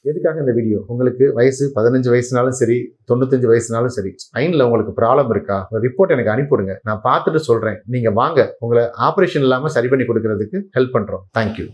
எதுக்காக இந்த வீடியோ? உங்களுக்கு வயசு 15 வயசுனாலும் சரி, 95 வயசுனாலும் சரி, ஸ்பைன்ல உங்களுக்கு ப்ராப்ளம் இருக்கா, ரிப்போர்ட் எனக்கு அனுப்பிவிடுங்க. நான் பார்த்துட்டு சொல்றேன். நீங்க வாங்க, உங்களை ஆபரேஷன் இல்லாம சரி பண்ணி கொடுக்கறதுக்கு ஹெல்ப் பண்றோம். தேங்க்யூ.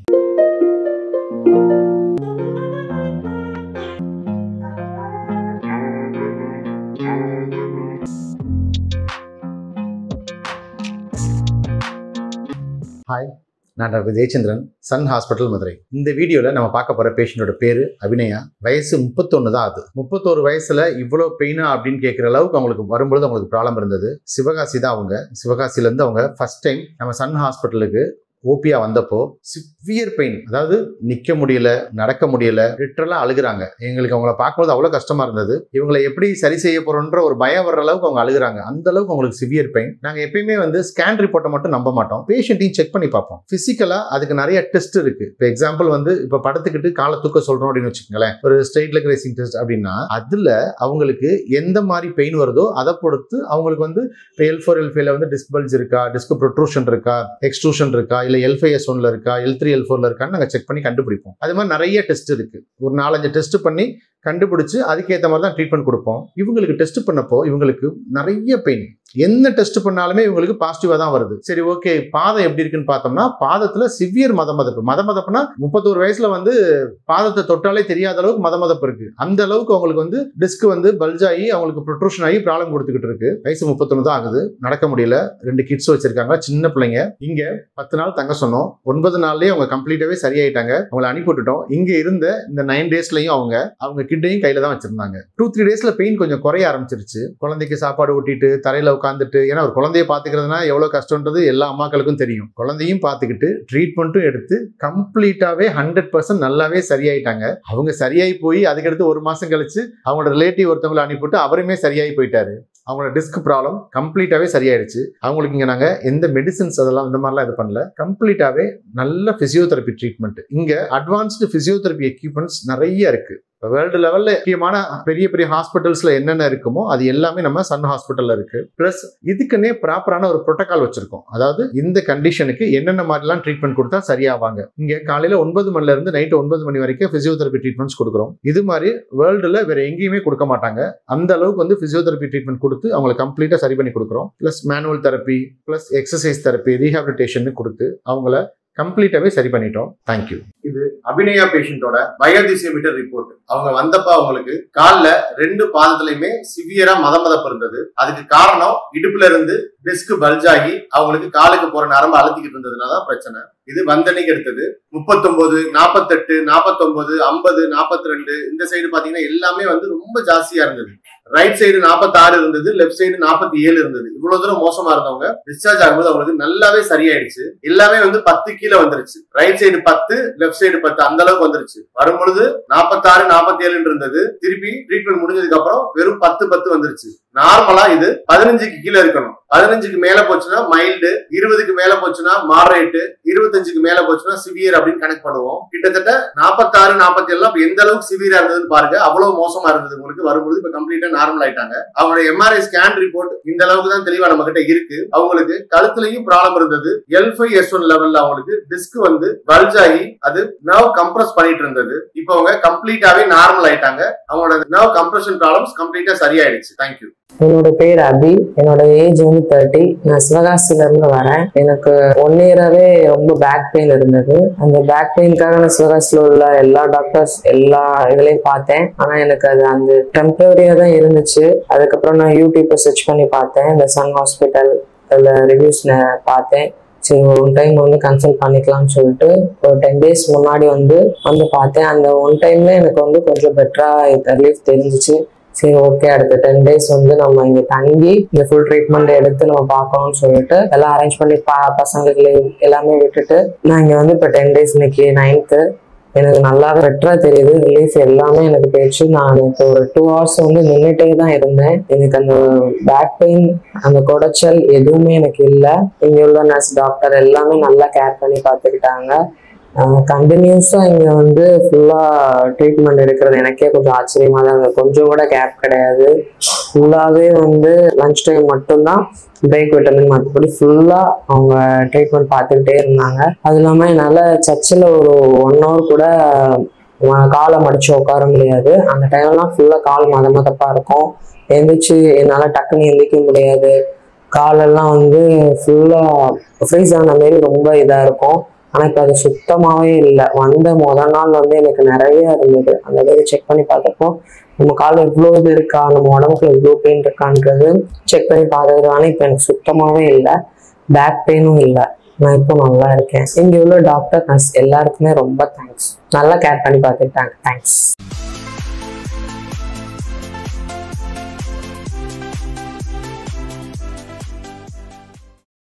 ஹாய், நான் doctor Jayachandran, Sun hospital, Madurai. இந்த வீடியோவில் நம்ம பார்க்க போகிற பேஷண்டோட பேர் அபிநயா. வயசு 31 தான் ஆகுது. 31 வயசில் இவ்வளோ பெயினா அப்படின்னு கேட்குற அளவுக்கு அவங்களுக்கு வரும்பொழுது அவங்களுக்கு ப்ராப்ளம் இருந்தது. சிவகாசி தான் அவங்க. சிவகாசிலேருந்து அவங்க ஃபர்ஸ்ட் டைம் நம்ம சன் ஹாஸ்பிட்டலுக்கு ஓபியா வந்தப்போ சிவியர் பெயின், அதாவது நிற்க முடியல, நடக்க முடியல, லிட்டரலாக அழுகுறாங்க. எங்களுக்கு அவங்கள பார்க்கும்போது அவ்வளோ கஷ்டமாக இருந்தது. இவங்களை எப்படி சரி செய்ய போகிறோன்ற ஒரு பயம் வர்ற அளவுக்கு அவங்க அழுகுறாங்க. அந்த அளவுக்கு அவங்களுக்கு சிவியர் பெயின். நாங்கள் எப்பயுமே ஸ்கேன் ரிப்போர்ட்டை மட்டும் நம்ப மாட்டோம், பேஷண்ட்டையும் செக் பண்ணி பார்ப்போம். ஃபிசிக்கலாக அதுக்கு நிறைய டெஸ்ட் இருக்கு. இப்போ எக்ஸாம்பிள் இப்போ படுத்துக்கிட்டு காலை தூக்க சொல்கிறோம் அப்படின்னு வச்சுக்கோங்களேன், ஒரு ஸ்ட்ரெயிட் லெக் ரேசிங் டெஸ்ட் அப்படின்னா அதில் அவங்களுக்கு எந்த மாதிரி பெயின் வருதோ அதை பொறுத்து அவங்களுக்கு இப்போ L4 L5 டிஸ்க் பல்ஜ் இருக்கா, டிஸ்க் ப்ரொட்ரூஷன் இருக்கா, எக்ஸ்ட்ரூஷன் இருக்கா, இல்லை L5S1 இருக்கா, L3 L4 இருக்கான்னு நாங்கள் செக் பண்ணி கண்டுபிடிப்போம். அது மாதிரி நிறைய டெஸ்ட் இருக்கு. ஒரு 4-5 டெஸ்ட் பண்ணி கண்டுபிடிச்சு அதுக்கேற்ற மாதிரி தான் ட்ரீட்மெண்ட் கொடுப்போம். இவங்களுக்கு டெஸ்ட் பண்ணப்போ இவங்களுக்கு நிறைய பெயின். என்ன டெஸ்ட் பண்ணாலுமே இவங்களுக்கு பாசிட்டிவா தான் வருது. சரி, ஓகே, பாதம் எப்படி இருக்குன்னு பார்த்தோம்னா பாதத்துல சிவியர் மதமதப்புனா 31 வயசுல பாதத்தை தொட்டாலே தெரியாத அளவுக்கு மதமதப்பு இருக்கு. அந்த அளவுக்கு அவங்களுக்கு டிஸ்க் பல்ஜ் ஆகி அவங்களுக்கு ப்ரொட்ரூஷன் ஆகி ப்ராப்ளம் கொடுத்துக்கிட்டு இருக்கு. வயசு 31 தான் ஆகுது. நடக்க முடியல. 2 கிட்ஸ் வச்சிருக்காங்க, சின்ன பிள்ளைங்க. இங்க 10 நாள் தங்க சொன்னோம். 9 நாள்லயே அவங்க கம்ப்ளீட்டாவே சரியாயிட்டாங்க. அவங்களை அனுப்பி விட்டுட்டோம். இங்க இருந்த இந்த 9 டேஸ்லயும் அவங்க கிட்டையும் கையில தான் வச்சிருந்தாங்க. 2-3 டேஸ்ல பெயின் கொஞ்சம் குறைய ஆரம்பிச்சிருச்சு. குழந்தைக்கு சாப்பாடு ஊட்டிட்டு தரையில உட்காந்துட்டு, ஏன்னா ஒரு குழந்தைய பாத்துக்கிறதுனா எவ்வளவு கஷ்டம்ன்றது எல்லா அம்மாக்களுக்கும் தெரியும். குழந்தையும் பார்த்துக்கிட்டு ட்ரீட்மெண்ட்டும் எடுத்து கம்ப்ளீட்டாவே 100% நல்லாவே சரியாயிட்டாங்க. அவங்க சரியாயி போய் அதுக்கடுத்து 1 மாசம் கழிச்சு அவங்களோட ரிலேட்டிவ் ஒருத்தவங்களை அனுப்பிவிட்டு அவருமே சரியாயி போயிட்டாரு. அவங்களோட டிஸ்க் ப்ராப்ளம் கம்ப்ளீட்டாவே சரியாயிடுச்சு. அவங்களுக்கு இங்க நாங்க எந்த மெடிசின்ஸ் அதெல்லாம் இந்த மாதிரிலாம் இது பண்ணல. கம்ப்ளீட்டாவே நல்ல பிசியோதெரபி ட்ரீட்மெண்ட். இங்க அட்வான்ஸ்டு பிசியோதெரபி எக்யூப்மெண்ட்ஸ் நிறைய இருக்கு. வேர்ல்டு லெவல்ல முக்கியமான பெரிய பெரிய ஹாஸ்பிட்டல்ஸ்ல என்னென்ன இருக்குமோ அது எல்லாமே நம்ம சன் ஹாஸ்பிட்டல்ல இருக்கு. பிளஸ் இதுக்குன்னே ப்ராப்பரான ஒரு புரோட்டோகால் வச்சிருக்கோம். அதாவது இந்த கண்டிஷனுக்கு என்னென்ன மாதிரிலாம் ட்ரீட்மெண்ட் கொடுத்தா சரியாவாங்க. இங்க காலையில 9 மணில இருந்து நைட் 9 மணி வரைக்கும் பிசியோதெரபி ட்ரீட்மெண்ட்ஸ் கொடுக்குறோம். இது மாதிரி வேர்ல்டுல வேற எங்கேயுமே கொடுக்க மாட்டாங்க. அந்த அளவுக்கு பிசியோதெரபி ட்ரீட்மெண்ட் கொடுத்து அவங்களை கம்ப்ளீட்டா சரி பண்ணி கொடுக்குறோம். Plus manual therapy, plus exercise therapy, rehabilitation கொடுத்து அவங்கள கம்ப்ளீட்டாவே சரி பண்ணிட்டோம். தேங்க்யூ. இது அபிநயா பேஷண்டோட பயோதிசியோமீட்டர் ரிப்போர்ட். அவங்க வந்தப்ப அவங்களுக்கு கால்ல 2 பாதத்திலயுமே சிவியரா மதமதப்பு இருந்தது. அதுக்கு காரணம் இடுப்புல இருந்து டிஸ்க் பல்ஜ் ஆகி அவங்களுக்கு காலுக்கு போற நரம்பு அழுத்திக்கிட்டு இருந்ததுனால பிரச்சனை. இது வந்தன்னைக்கு எடுத்தது 39, 48, 49, 50, 42. இந்த சைடு பாத்தீங்கன்னா எல்லாமே ரொம்ப ஜாஸ்தியா இருந்தது. ரைட் சைடு 46 இருந்தது, லெப்ட் சைடு 47 இருந்தது. இவ்வளவு தூரம் மோசமா இருந்தவங்க டிஸ்சார்ஜ் ஆகும்போது அவங்களுக்கு நல்லாவே சரியாயிடுச்சு. எல்லாமே 10 கீழே வந்துருச்சு. ரைட் சைடு 10, லெப்ட் சைடு 10, அந்த அளவுக்கு வந்துருச்சு. வரும்பொழுது 46, 47 இருந்தது. திருப்பி ட்ரீட்மெண்ட் முடிஞ்சதுக்கு அப்புறம் வெறும் 10 வந்துருச்சு. நார்மலா இது 15க்கு கீழே இருக்கணும். 15க்கு மேல போச்சுன்னா மைல்டு, 20க்கு மேல போச்சுன்னா மாடரேட், 25க்கு மேல போச்சுன்னா சிவியர் அப்படின்னு கனெக்ட் பண்ணுவோம். கிட்டத்தட்ட 46, 47 எந்த அளவுக்கு சிவியரா இருந்ததுன்னு பாருங்க. அவ்வளவு மோசமா இருந்தது. உங்களுக்கு வரும்போது இப்ப கம்ப்ளீட்டா நார்மல் ஆயிட்டாங்க. அவங்களோட MRI ஸ்கேன் ரிப்போர்ட் இந்த அளவுக்கு தான் தெளிவா நம்ம கிட்ட இருக்கு. அவங்களுக்கு கழுத்துலயும் ப்ராப்ளம் இருந்தது. L5S1 லெவல்ல அவங்களுக்கு டிஸ்க் பல்ஜ் ஆகி அது நர்வ் கம்ப்ரஸ் பண்ணிட்டு இருந்தது. இப்போ அவங்க கம்ப்ளீட்டாவே நார்மல் ஆயிட்டாங்க. அவங்களோட நர்வ் கம்ப்ரஷன் ப்ராப்ளம்ஸ் கம்ப்ளீட்டா சரியாயிடுச்சு. தேங்க்யூ. என்னோட பேர் அபி. என்னோட ஏஜ் 30. நான் சிவகாசில இருந்து வரேன். எனக்கு 1 இயராவே ரொம்ப பேக் பெயின் இருந்தது. அந்த பேக் பெயின்காக நான் சிவகாசில உள்ள எல்லா டாக்டர்ஸ் எல்லா இதுலயும் பார்த்தேன். ஆனா எனக்கு அது அந்த டெம்பரரியா தான் இருந்துச்சு. அதுக்கப்புறம் நான் யூடியூப்ல சர்ச் பண்ணி பார்த்தேன். இந்த சன் ஹாஸ்பிட்டல் ரிவ்யூஸ் பார்த்தேன். சரி, ஒன் டைம் கன்சல்ட் பண்ணிக்கலாம்னு சொல்லிட்டு ஒரு 10 days முன்னாடி பார்த்தேன். அந்த ஒன் டைம்ல எனக்கு கொஞ்சம் பெட்டரா ரிலீஃப் தெரிஞ்சிச்சு. சரி, ஓகே, அடுத்த 10 days நம்ம இங்க தங்கி இந்த ஃபுல் ட்ரீட்மெண்ட் எடுத்து நம்ம பார்க்கணும்னு சொல்லிட்டு எல்லாம் அரேஞ்ச் பண்ணி பசங்களுக்கு எல்லாமே விட்டுட்டு நான் இங்க இப்ப 10 days, இன்னைக்கு 9th. எனக்கு நல்லா பெட்டரா தெரியுது. ரிலீஃப் எல்லாமே எனக்கு போயிடுச்சு. நான் இப்போ ஒரு 2 hours நின்றுட்டே தான் இருந்தேன். எனக்கு அந்த பேக் பெயின், அந்த குடைச்சல் எதுவுமே எனக்கு இல்லை. இங்க உள்ள நர்ஸ் டாக்டர் எல்லாமே நல்லா கேர் பண்ணி பார்த்துக்கிட்டாங்க. கண்டினியூஸா இங்க ஃபுல்லா ட்ரீட்மெண்ட் எடுக்கிறது எனக்கே கொஞ்சம் ஆச்சரியமா தான் இருந்தது. கொஞ்சம் கூட கேப் கிடையாது. ஃபுல்லாவே லஞ்ச் டைம் மட்டும்தான் பிரேக் விட்டமின், மற்றபடி ஃபுல்லா அவங்க ட்ரீட்மெண்ட் பார்த்துக்கிட்டே இருந்தாங்க. அது இல்லாம என்னால சர்ச்சில் ஒரு 1 hour கூட காலை மடிச்சு உட்கார முடியாது. அந்த டைம்லாம் ஃபுல்லாக கால் மதப்பா இருக்கும். எந்திரிச்சு என்னால் டக்குன்னு எந்திரிக்க முடியாது. காலெல்லாம் வந்து ஃபுல்லாக ஃப்ரீஸ் ஆன மாரி ரொம்ப இதாக இருக்கும். ஆனால் இப்போ அது சுத்தமாகவே இல்லை. வந்த முதல் நாள் வந்து எனக்கு நிறைய இருந்தது. அந்த மாதிரி செக் பண்ணி பார்த்தப்போ நம்ம கால் எவ்வளோ இது இருக்கா, நம்ம உடம்புக்கு எவ்வளோ பெயின் இருக்கான்றது செக் பண்ணி பார்த்தது. ஆனால் இப்போ எனக்கு சுத்தமாகவே இல்லை, பேக் பெயினும் இல்லை. நான் இப்போ நல்லா இருக்கேன். இங்கே உள்ள டாக்டர் நர்ஸ் எல்லாருக்குமே ரொம்ப தேங்க்ஸ். நல்லா கேர் பண்ணி பார்த்துக்கிட்டாங்க. தேங்க்ஸ்.